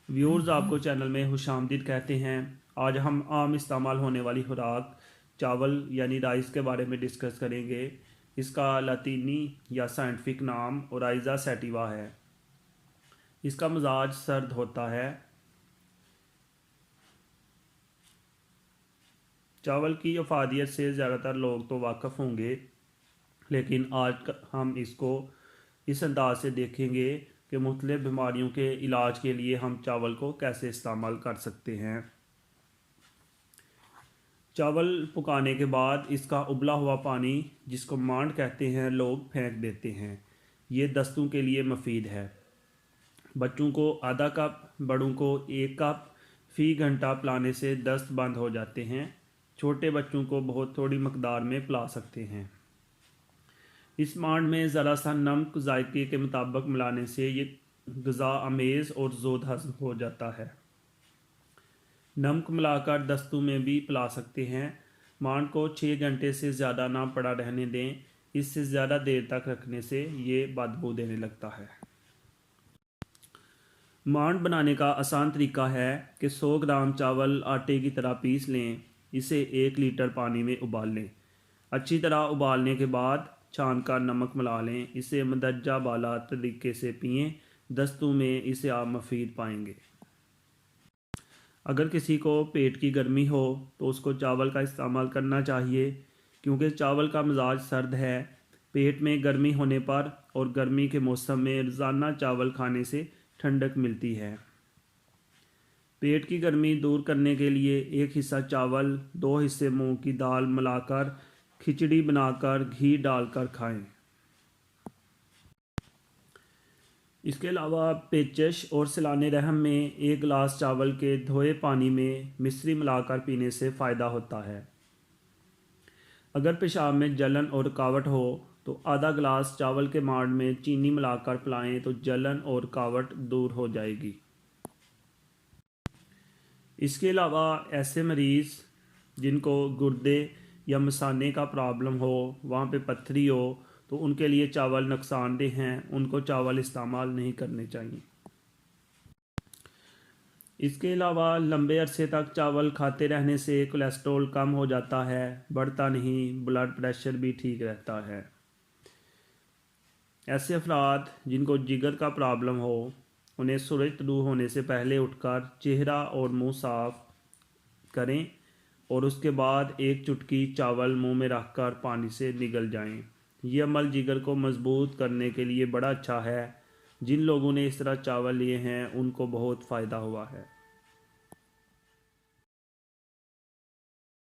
Viewers, आपको channel में खुशामदीद कहते हैं। आज हम आम इस्तेमाल होने वाली खुराक चावल यानी राइस के बारे में डिस्कस करेंगे। इसका लातीनी या साइंटिफिक नाम ओराइज़ा सैटिवा है। इसका मिजाज सर्द होता है। चावल की अफादियत से ज़्यादातर लोग तो वाकिफ़ होंगे, लेकिन आज हम इसको इस अंदाज से देखेंगे कि मुख्तलिफ़ बीमारियों के इलाज के लिए हम चावल को कैसे इस्तेमाल कर सकते हैं। चावल पकाने के बाद इसका उबला हुआ पानी, जिसको मांड कहते हैं, लोग फेंक देते हैं। ये दस्तों के लिए मुफीद है। बच्चों को आधा कप, बड़ों को 1 कप फ़ी घंटा पिलाने से दस्त बंद हो जाते हैं। छोटे बच्चों को बहुत थोड़ी मकदार में पिला सकते हैं। इस मांड में ज़रा सा नमक जायके के मुताबिक मिलाने से ये ग़िज़ा अमेज़ और ज़ोद हज़म हो जाता है। नमक मिलाकर दस्तों में भी पिला सकते हैं। मांड को 6 घंटे से ज़्यादा ना पड़ा रहने दें। इससे ज़्यादा देर तक रखने से ये बदबू देने लगता है। मांड बनाने का आसान तरीका है कि 100 ग्राम चावल आटे की तरह पीस लें। इसे 1 लीटर पानी में उबाल लें। अच्छी तरह उबालने के बाद छान कर नमक मिला लें। इसे मंदरजा बाला तरीके से पिएं। दस्तों में इसे आप मुफीद पाएंगे। अगर किसी को पेट की गर्मी हो तो उसको चावल का इस्तेमाल करना चाहिए, क्योंकि चावल का मिजाज सर्द है। पेट में गर्मी होने पर और गर्मी के मौसम में रोज़ाना चावल खाने से ठंडक मिलती है। पेट की गर्मी दूर करने के लिए 1 हिस्सा चावल, 2 हिस्से मूंग की दाल मिलाकर खिचड़ी बनाकर घी डालकर खाएं। इसके अलावा पेचश और सिलाने रहम में 1 गिलास चावल के धोए पानी में मिश्री मिलाकर पीने से फ़ायदा होता है। अगर पेशाब में जलन और रुकावट हो तो आधा गिलास चावल के मांड में चीनी मिलाकर पिलाएं तो जलन और रुकावट दूर हो जाएगी। इसके अलावा ऐसे मरीज़ जिनको गुर्दे या मसाने का प्रॉब्लम हो, वहाँ पे पत्थरी हो, तो उनके लिए चावल नुकसानदेह हैं। उनको चावल इस्तेमाल नहीं करने चाहिए। इसके अलावा लंबे अरसे तक चावल खाते रहने से कोलेस्ट्रॉल कम हो जाता है, बढ़ता नहीं। ब्लड प्रेशर भी ठीक रहता है। ऐसे अफराद जिनको जिगर का प्रॉब्लम हो, उन्हें सूरज तुलू होने से पहले उठकर चेहरा और मुंह साफ करें और उसके बाद 1 चुटकी चावल मुंह में रखकर पानी से निगल जाएं। यह अमल जिगर को मजबूत करने के लिए बड़ा अच्छा है। जिन लोगों ने इस तरह चावल लिए हैं उनको बहुत फ़ायदा हुआ है।